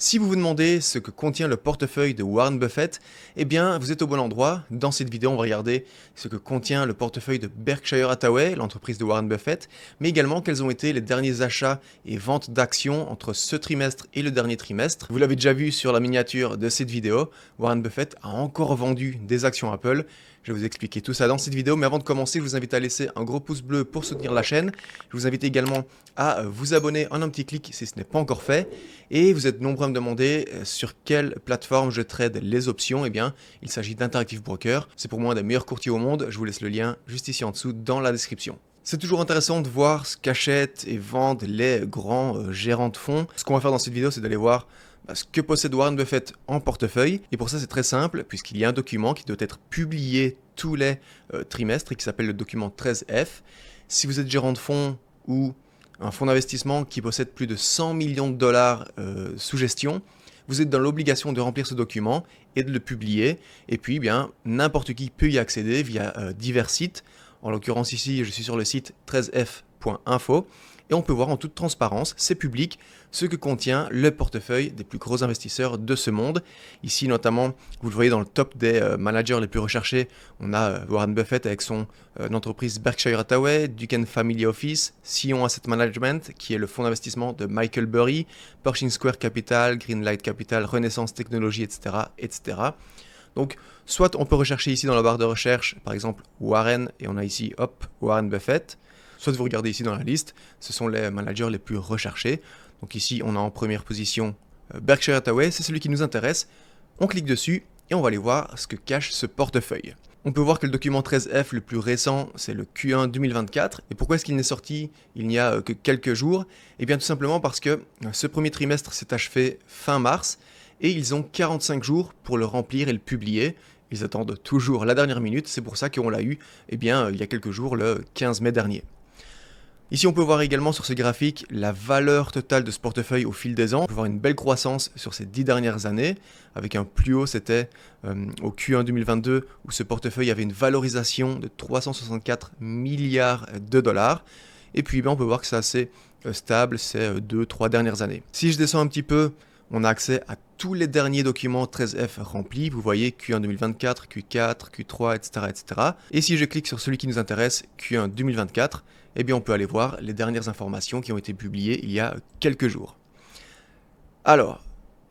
Si vous vous demandez ce que contient le portefeuille de Warren Buffett, eh bien vous êtes au bon endroit. Dans cette vidéo, on va regarder ce que contient le portefeuille de Berkshire Hathaway, l'entreprise de Warren Buffett, mais également quels ont été les derniers achats et ventes d'actions entre ce trimestre et le dernier trimestre. Vous l'avez déjà vu sur la miniature de cette vidéo, Warren Buffett a encore vendu des actions Apple. Je vais vous expliquer tout ça dans cette vidéo, mais avant de commencer, je vous invite à laisser un gros pouce bleu pour soutenir la chaîne. Je vous invite également à vous abonner en un petit clic si ce n'est pas encore fait. Et vous êtes nombreux à me demander sur quelle plateforme je trade les options. Eh bien, il s'agit d'Interactive Broker. C'est pour moi un des meilleurs courtiers au monde. Je vous laisse le lien juste ici en dessous dans la description. C'est toujours intéressant de voir ce qu'achètent et vendent les grands gérants de fonds. Ce qu'on va faire dans cette vidéo, c'est d'aller voir ce que possède Warren Buffett en portefeuille. Et pour ça, c'est très simple, puisqu'il y a un document qui doit être publié tous les trimestres et qui s'appelle le document 13F. Si vous êtes gérant de fonds ou un fonds d'investissement qui possède plus de 100 millions de dollars sous gestion, vous êtes dans l'obligation de remplir ce document et de le publier. Et puis, bien, n'importe qui peut y accéder via divers sites. En l'occurrence ici, je suis sur le site 13f.info. Et on peut voir en toute transparence, c'est public, ce que contient le portefeuille des plus gros investisseurs de ce monde. Ici notamment, vous le voyez dans le top des managers les plus recherchés, on a Warren Buffett avec son entreprise Berkshire Hathaway, Duquesne Family Office, Sillon Asset Management, qui est le fonds d'investissement de Michael Burry, Pershing Square Capital, Greenlight Capital, Renaissance Technologies, etc., etc. Donc, soit on peut rechercher ici dans la barre de recherche, par exemple Warren, et on a ici, hop, Warren Buffett. Soit vous regardez ici dans la liste, ce sont les managers les plus recherchés. Donc ici, on a en première position Berkshire Hathaway, c'est celui qui nous intéresse. On clique dessus et on va aller voir ce que cache ce portefeuille. On peut voir que le document 13F le plus récent, c'est le Q1 2024. Et pourquoi est-ce qu'il n'est sorti il n'y a que quelques jours? Eh bien tout simplement parce que ce premier trimestre s'est achevé fin mars et ils ont 45 jours pour le remplir et le publier. Ils attendent toujours la dernière minute, c'est pour ça qu'on l'a eu il y a quelques jours, le 15 mai dernier. Ici, on peut voir également sur ce graphique la valeur totale de ce portefeuille au fil des ans. On peut voir une belle croissance sur ces 10 dernières années, avec un plus haut, c'était au Q1 2022, où ce portefeuille avait une valorisation de 364 milliards de dollars. Et puis, on peut voir que c'est assez stable ces 2-3 dernières années. Si je descends un petit peu, on a accès à tous les derniers documents 13F remplis. Vous voyez Q1 2024, Q4, Q3, etc., etc. Et si je clique sur celui qui nous intéresse, Q1 2024, eh bien on peut aller voir les dernières informations qui ont été publiées il y a quelques jours. Alors,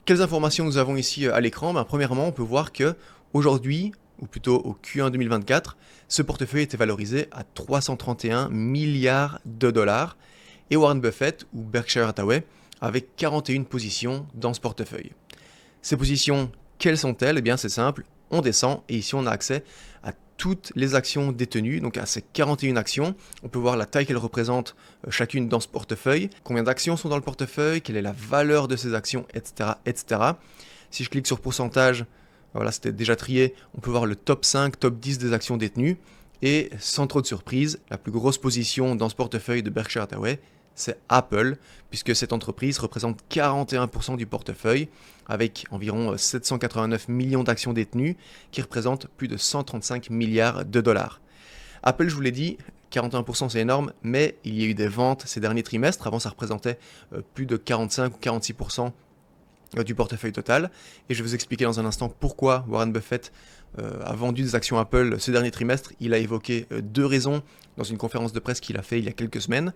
quelles informations nous avons ici à l'écran? Premièrement, on peut voir que aujourd'hui, ou plutôt au Q1 2024, ce portefeuille était valorisé à 331 milliards de dollars et Warren Buffett ou Berkshire Hathaway avait 41 positions dans ce portefeuille. Ces positions, quelles sont-elles? Eh bien c'est simple, on descend et ici on a accès à toutes les actions détenues, donc à ces 41 actions. On peut voir la taille qu'elles représentent chacune dans ce portefeuille, combien d'actions sont dans le portefeuille, quelle est la valeur de ces actions, etc., etc. Si je clique sur pourcentage, voilà, c'était déjà trié, on peut voir le top 5, top 10 des actions détenues. Et sans trop de surprise, la plus grosse position dans ce portefeuille de Berkshire Hathaway, c'est Apple, puisque cette entreprise représente 41% du portefeuille, avec environ 789 millions d'actions détenues, qui représentent plus de 135 milliards de dollars. Apple, je vous l'ai dit, 41% c'est énorme, mais il y a eu des ventes ces derniers trimestres. Avant, ça représentait plus de 45 ou 46% du portefeuille total. Et je vais vous expliquer dans un instant pourquoi Warren Buffett a vendu des actions Apple ce dernier trimestre. Il a évoqué deux raisons dans une conférence de presse qu'il a fait il y a quelques semaines.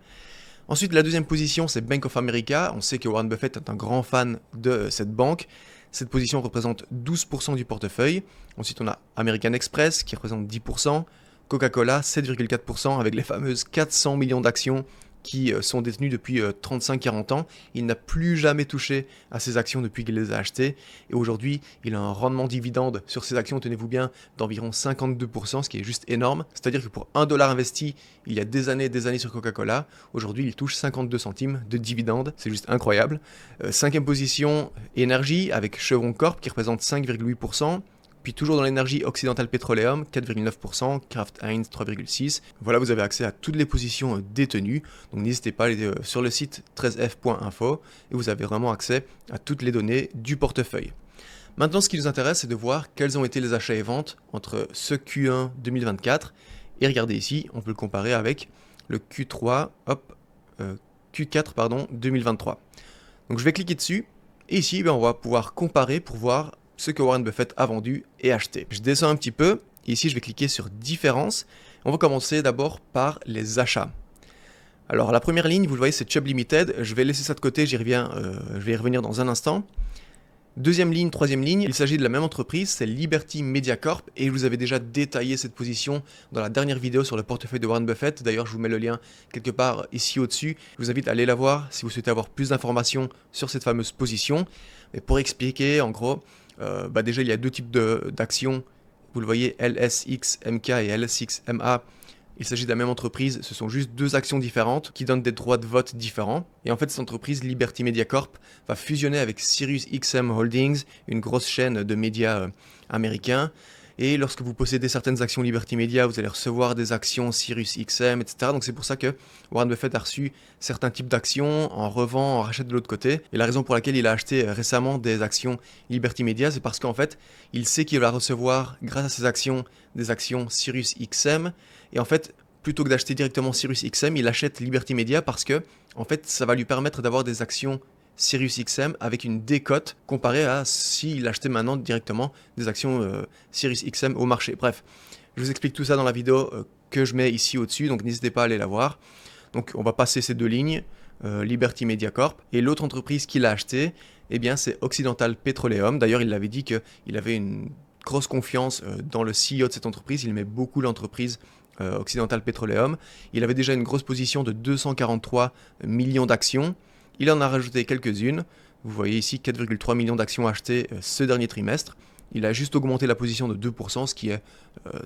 Ensuite, la deuxième position, c'est Bank of America. On sait que Warren Buffett est un grand fan de cette banque. Cette position représente 12% du portefeuille. Ensuite, on a American Express qui représente 10%, Coca-Cola 7,4% avec les fameuses 400 millions d'actions qui sont détenues depuis 35-40 ans. Il n'a plus jamais touché à ces actions depuis qu'il les a achetées. Et aujourd'hui, il a un rendement dividende sur ces actions, tenez-vous bien, d'environ 52%, ce qui est juste énorme. C'est-à-dire que pour 1 dollar investi il y a des années sur Coca-Cola, aujourd'hui il touche 52 centimes de dividende. C'est juste incroyable. Cinquième position, énergie, avec Chevron Corp qui représente 5,8%. Puis toujours dans l'énergie Occidental Petroleum, 4,9%, Kraft Heinz 3,6%. Voilà, vous avez accès à toutes les positions détenues. Donc n'hésitez pas à aller sur le site 13f.info et vous avez vraiment accès à toutes les données du portefeuille. Maintenant, ce qui nous intéresse, c'est de voir quels ont été les achats et ventes entre ce Q1 2024 et regardez ici, on peut le comparer avec le Q4 2023. Donc je vais cliquer dessus Et ici, on va pouvoir comparer pour voir ce que Warren Buffett a vendu et acheté. Je descends un petit peu. Ici, je vais cliquer sur Différence. On va commencer d'abord par les achats. Alors, la première ligne, vous le voyez, c'est Chubb Limited. Je vais laisser ça de côté, je vais y revenir dans un instant. Deuxième ligne, troisième ligne, il s'agit de la même entreprise, c'est Liberty Media Corp, et je vous avais déjà détaillé cette position dans la dernière vidéo sur le portefeuille de Warren Buffett. D'ailleurs, je vous mets le lien quelque part ici au-dessus. Je vous invite à aller la voir si vous souhaitez avoir plus d'informations sur cette fameuse position. Mais pour expliquer, en gros, déjà, il y a deux types d'actions. Vous le voyez, LSXMK et LSXMA. Il s'agit de la même entreprise, ce sont juste deux actions différentes qui donnent des droits de vote différents. Et en fait, cette entreprise, Liberty Media Corp, va fusionner avec SiriusXM Holdings, une grosse chaîne de médias américains. Et lorsque vous possédez certaines actions Liberty Media, vous allez recevoir des actions SiriusXM, etc. Donc c'est pour ça que Warren Buffett a reçu certains types d'actions, en revend, en rachète de l'autre côté. Et la raison pour laquelle il a acheté récemment des actions Liberty Media, c'est parce qu'en fait, il sait qu'il va recevoir, grâce à ces actions, des actions SiriusXM. Et en fait, plutôt que d'acheter directement SiriusXM, il achète Liberty Media parce que, en fait, ça va lui permettre d'avoir des actions SiriusXM avec une décote comparée à s'il achetait maintenant directement des actions SiriusXM au marché. Bref, je vous explique tout ça dans la vidéo que je mets ici au-dessus, donc n'hésitez pas à aller la voir. Donc on va passer ces deux lignes, Liberty Media Corp, et l'autre entreprise qu'il a achetée, eh bien c'est Occidental Petroleum. D'ailleurs, il avait dit qu'il avait une grosse confiance dans le CEO de cette entreprise, il met beaucoup l'entreprise Occidental Petroleum. Il avait déjà une grosse position de 243 millions d'actions. Il en a rajouté quelques-unes. Vous voyez ici 4,3 millions d'actions achetées ce dernier trimestre. Il a juste augmenté la position de 2%, ce qui est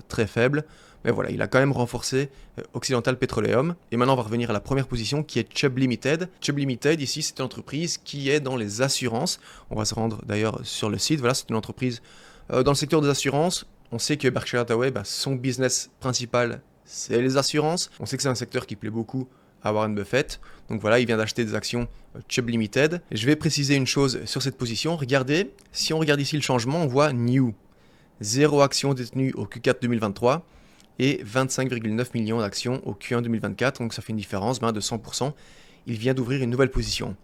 très faible. Mais voilà, il a quand même renforcé Occidental Petroleum. Et maintenant, on va revenir à la première position qui est Chubb Limited. Chubb Limited, ici, c'est une entreprise qui est dans les assurances. On va se rendre d'ailleurs sur le site. Voilà, c'est une entreprise dans le secteur des assurances. On sait que Berkshire Hathaway, son business principal, c'est les assurances. On sait que c'est un secteur qui plaît beaucoup à Warren Buffett. Donc voilà, il vient d'acheter des actions Chubb Limited. Je vais préciser une chose sur cette position. Regardez, si on regarde ici le changement, on voit New. 0 actions détenues au Q4 2023 et 25,9 millions d'actions au Q1 2024. Donc ça fait une différence de 100%. Il vient d'ouvrir une nouvelle position.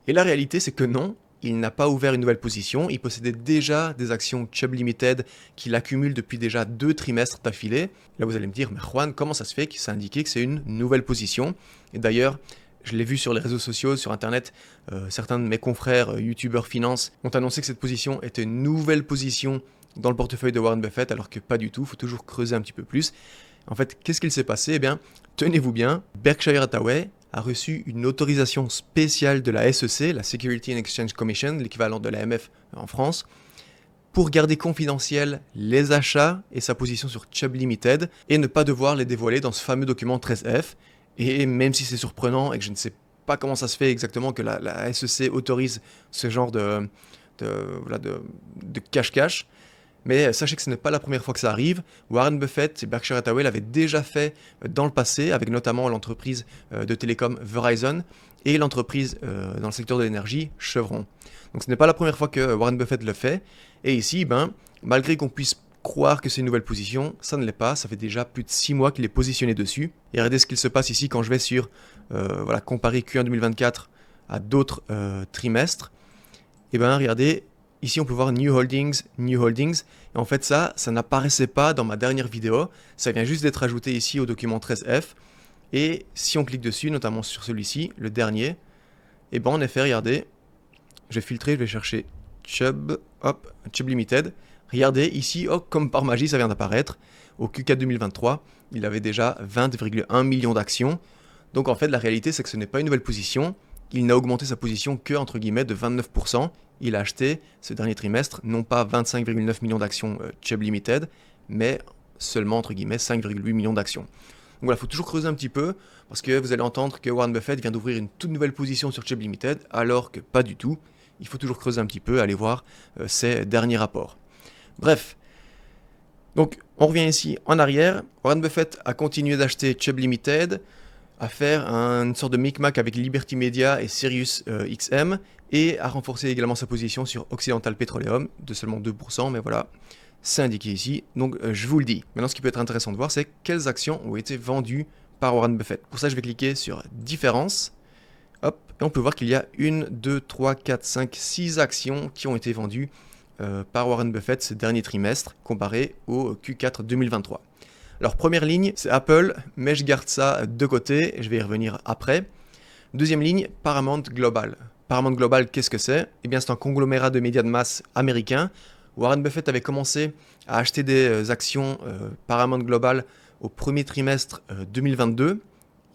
Et la réalité, c'est que non, il n'a pas ouvert une nouvelle position, il possédait déjà des actions Chubb Limited qu'il accumule depuis déjà 2 trimestres d'affilée. Là vous allez me dire, mais Juan, comment ça se fait qu'il s'est indiqué que c'est une nouvelle position? Et d'ailleurs, je l'ai vu sur les réseaux sociaux, sur internet, certains de mes confrères youtubeurs finance ont annoncé que cette position était une nouvelle position dans le portefeuille de Warren Buffett, alors que pas du tout, il faut toujours creuser un petit peu plus. En fait, qu'est-ce qu'il s'est passé? Eh bien, tenez-vous bien, Berkshire Hathaway a reçu une autorisation spéciale de la SEC, la Security and Exchange Commission, l'équivalent de l'AMF en France, pour garder confidentiels les achats et sa position sur Chubb Limited et ne pas devoir les dévoiler dans ce fameux document 13F. Et même si c'est surprenant et que je ne sais pas comment ça se fait exactement que la SEC autorise ce genre de cache-cache, mais sachez que ce n'est pas la première fois que ça arrive. Warren Buffett et Berkshire Hathaway l'avaient déjà fait dans le passé, avec notamment l'entreprise de télécom Verizon et l'entreprise dans le secteur de l'énergie, Chevron. Donc ce n'est pas la première fois que Warren Buffett le fait. Et ici, malgré qu'on puisse croire que c'est une nouvelle position, ça ne l'est pas. Ça fait déjà plus de 6 mois qu'il est positionné dessus. Et regardez ce qu'il se passe ici quand je vais sur comparer Q1 2024 à d'autres trimestres. Et regardez, ici on peut voir New Holdings. Et en fait ça n'apparaissait pas dans ma dernière vidéo. Ça vient juste d'être ajouté ici au document 13F. Et si on clique dessus, notamment sur celui-ci, le dernier, et en effet, regardez, je vais filtrer, je vais chercher Chubb Limited. Regardez, ici, comme par magie, ça vient d'apparaître. Au Q4 2023, il avait déjà 20,1 millions d'actions. Donc en fait, la réalité, c'est que ce n'est pas une nouvelle position. Il n'a augmenté sa position que, entre guillemets, de 29%. Il a acheté, ce dernier trimestre, non pas 25,9 millions d'actions Chubb Limited, mais seulement, entre guillemets, 5,8 millions d'actions. Donc voilà, il faut toujours creuser un petit peu, parce que vous allez entendre que Warren Buffett vient d'ouvrir une toute nouvelle position sur Chubb Limited, alors que pas du tout. Il faut toujours creuser un petit peu, aller voir ses derniers rapports. Bref, donc on revient ici en arrière. Warren Buffett a continué d'acheter Chubb Limited, à faire une sorte de micmac avec Liberty Media et SiriusXM, et à renforcer également sa position sur Occidental Petroleum de seulement 2%, mais voilà, c'est indiqué ici, donc je vous le dis. Maintenant, ce qui peut être intéressant de voir, c'est quelles actions ont été vendues par Warren Buffett. Pour ça, je vais cliquer sur Différence. Hop, et on peut voir qu'il y a 1, 2, 3, 4, 5, 6 actions qui ont été vendues par Warren Buffett ce dernier trimestre comparé au Q4 2023. Alors première ligne, c'est Apple, mais je garde ça de côté, je vais y revenir après. Deuxième ligne, Paramount Global. Paramount Global, qu'est-ce que c'est? Eh bien c'est un conglomérat de médias de masse américain. Warren Buffett avait commencé à acheter des actions Paramount Global au premier trimestre 2022.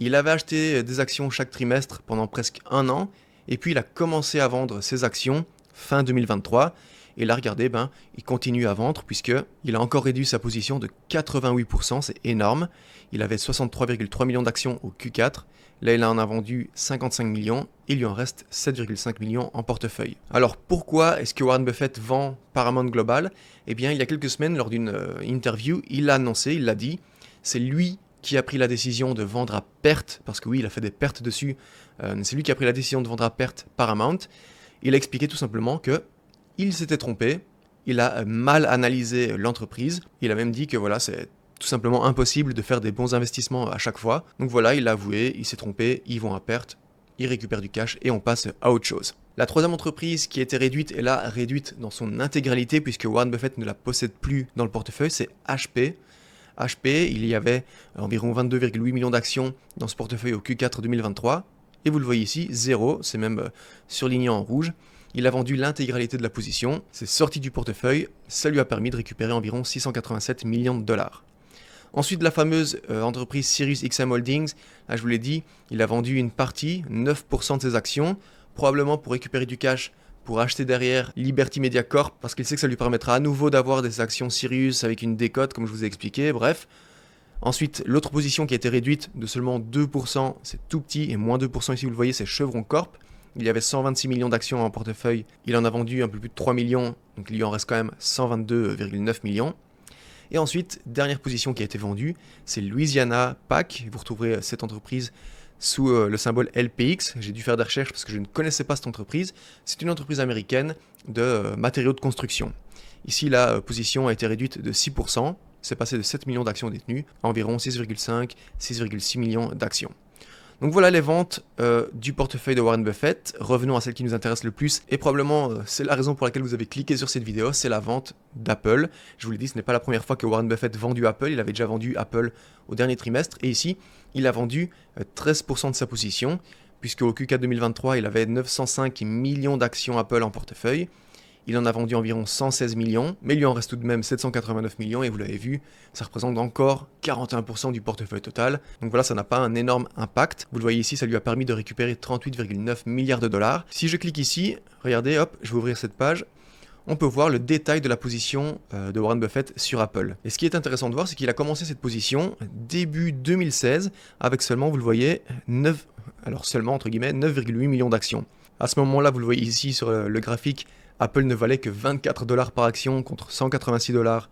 Il avait acheté des actions chaque trimestre pendant presque un an, et puis il a commencé à vendre ses actions fin 2023. Et là, regardez, il continue à vendre puisqu'il a encore réduit sa position de 88%, c'est énorme. Il avait 63,3 millions d'actions au Q4. Là, il en a vendu 55 millions et il lui en reste 7,5 millions en portefeuille. Alors, pourquoi est-ce que Warren Buffett vend Paramount Global? Eh bien, il y a quelques semaines, lors d'une interview, il l'a annoncé, il l'a dit. C'est lui qui a pris la décision de vendre à perte, parce que oui, il a fait des pertes dessus. C'est lui qui a pris la décision de vendre à perte Paramount. Il a expliqué tout simplement que il s'était trompé, il a mal analysé l'entreprise, il a même dit que voilà, c'est tout simplement impossible de faire des bons investissements à chaque fois. Donc voilà, il l'a avoué, il s'est trompé, ils vont à perte, il récupère du cash et on passe à autre chose. La troisième entreprise qui a été réduite est là réduite dans son intégralité puisque Warren Buffett ne la possède plus dans le portefeuille, c'est HP. HP, il y avait environ 22,8 millions d'actions dans ce portefeuille au Q4 2023. Et vous le voyez ici, zéro, c'est même surligné en rouge. Il a vendu l'intégralité de la position, c'est sorti du portefeuille, ça lui a permis de récupérer environ 687 millions de dollars. Ensuite, la fameuse entreprise SiriusXM Holdings, là je vous l'ai dit, il a vendu une partie, 9% de ses actions, probablement pour récupérer du cash, pour acheter derrière Liberty Media Corp, parce qu'il sait que ça lui permettra à nouveau d'avoir des actions Sirius avec une décote, comme je vous ai expliqué, bref. Ensuite, l'autre position qui a été réduite de seulement 2%, c'est tout petit, et moins 2% ici, vous le voyez, c'est Chevron Corp. Il y avait 126 millions d'actions en portefeuille, il en a vendu un peu plus de 3 millions, donc il lui en reste quand même 122,9 millions. Et ensuite, dernière position qui a été vendue, c'est Louisiana Pack. Vous retrouverez cette entreprise sous le symbole LPX. J'ai dû faire des recherches parce que je ne connaissais pas cette entreprise. C'est une entreprise américaine de matériaux de construction. Ici, la position a été réduite de 6%. C'est passé de 7 millions d'actions détenues à environ 6,6 millions d'actions. Donc voilà les ventes du portefeuille de Warren Buffett. Revenons à celle qui nous intéresse le plus et probablement c'est la raison pour laquelle vous avez cliqué sur cette vidéo, c'est la vente d'Apple. Je vous l'ai dit, ce n'est pas la première fois que Warren Buffett vend du Apple, il avait déjà vendu Apple au dernier trimestre et ici il a vendu 13% de sa position puisque au Q4 2023 il avait 905 millions d'actions Apple en portefeuille. Il en a vendu environ 116 millions, mais il lui en reste tout de même 789 millions, et vous l'avez vu, ça représente encore 41% du portefeuille total. Donc voilà, ça n'a pas un énorme impact. Vous le voyez ici, ça lui a permis de récupérer 38,9 milliards de dollars. Si je clique ici, regardez, hop, je vais ouvrir cette page, on peut voir le détail de la position de Warren Buffett sur Apple. Et ce qui est intéressant de voir, c'est qu'il a commencé cette position début 2016, avec seulement, vous le voyez, 9,8 millions d'actions. À ce moment-là, vous le voyez ici sur le graphique, Apple ne valait que 24 $ par action contre 186 $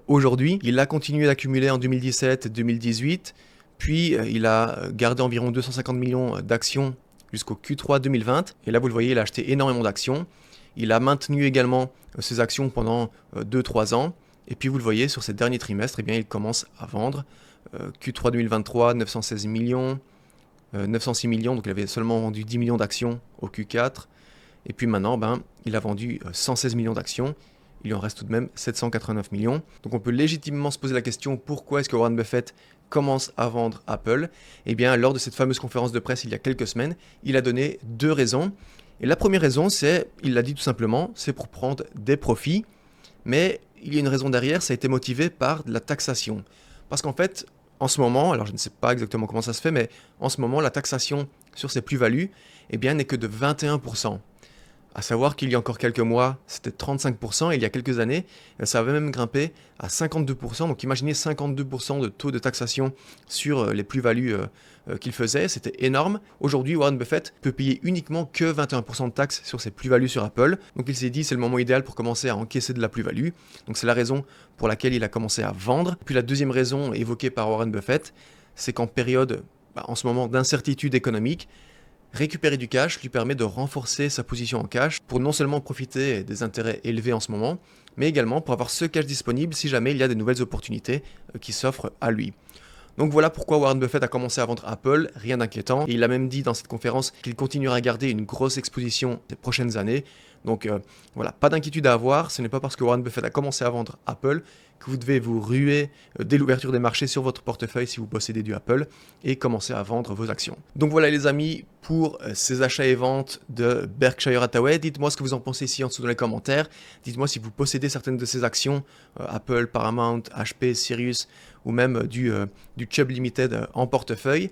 aujourd'hui. Il a continué d'accumuler en 2017, 2018, puis il a gardé environ 250 millions d'actions jusqu'au Q3 2020. Et là, vous le voyez, il a acheté énormément d'actions. Il a maintenu également ses actions pendant 2-3 ans. Et puis, vous le voyez, sur ces derniers trimestres, eh bien, il commence à vendre. Q3 2023, 916 millions, 906 millions, donc il avait seulement vendu 10 millions d'actions au Q4. Et puis maintenant, il a vendu 116 millions d'actions. Il lui en reste tout de même 789 millions. Donc on peut légitimement se poser la question, pourquoi est-ce que Warren Buffett commence à vendre Apple? Eh bien, lors de cette fameuse conférence de presse il y a quelques semaines, il a donné 2 raisons. Et la première raison, c'est, il l'a dit tout simplement, c'est pour prendre des profits. Mais il y a une raison derrière, ça a été motivé par de la taxation. Parce qu'en fait, en ce moment, alors je ne sais pas exactement comment ça se fait, mais en ce moment, la taxation sur ces plus-values, eh bien, n'est que de 21%. À savoir qu'il y a encore quelques mois, c'était 35%, et il y a quelques années, ça avait même grimpé à 52%. Donc imaginez 52% de taux de taxation sur les plus-values qu'il faisait, c'était énorme. Aujourd'hui, Warren Buffett peut payer uniquement que 21% de taxes sur ses plus-values sur Apple. Donc il s'est dit c'est le moment idéal pour commencer à encaisser de la plus-value. Donc c'est la raison pour laquelle il a commencé à vendre. Puis la deuxième raison évoquée par Warren Buffett, c'est qu'en période, en ce moment d'incertitude économique, récupérer du cash lui permet de renforcer sa position en cash pour non seulement profiter des intérêts élevés en ce moment, mais également pour avoir ce cash disponible si jamais il y a de nouvelles opportunités qui s'offrent à lui. Donc voilà pourquoi Warren Buffett a commencé à vendre Apple, rien d'inquiétant. Et il a même dit dans cette conférence qu'il continuera à garder une grosse exposition ces prochaines années. Donc voilà, pas d'inquiétude à avoir, ce n'est pas parce que Warren Buffett a commencé à vendre Apple que vous devez vous ruer dès l'ouverture des marchés sur votre portefeuille si vous possédez du Apple et commencer à vendre vos actions. Donc voilà les amis, pour ces achats et ventes de Berkshire Hathaway, dites-moi ce que vous en pensez ici en dessous dans les commentaires. Dites-moi si vous possédez certaines de ces actions, Apple, Paramount, HP, Sirius ou même du Chubb Limited en portefeuille.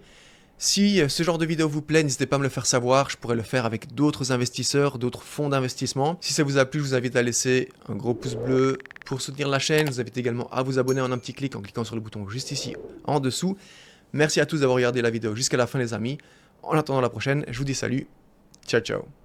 Si ce genre de vidéo vous plaît, n'hésitez pas à me le faire savoir, je pourrais le faire avec d'autres investisseurs, d'autres fonds d'investissement. Si ça vous a plu, je vous invite à laisser un gros pouce bleu pour soutenir la chaîne. Je vous invite également à vous abonner en un petit clic en cliquant sur le bouton juste ici en dessous. Merci à tous d'avoir regardé la vidéo jusqu'à la fin les amis. En attendant la prochaine, je vous dis salut, ciao ciao.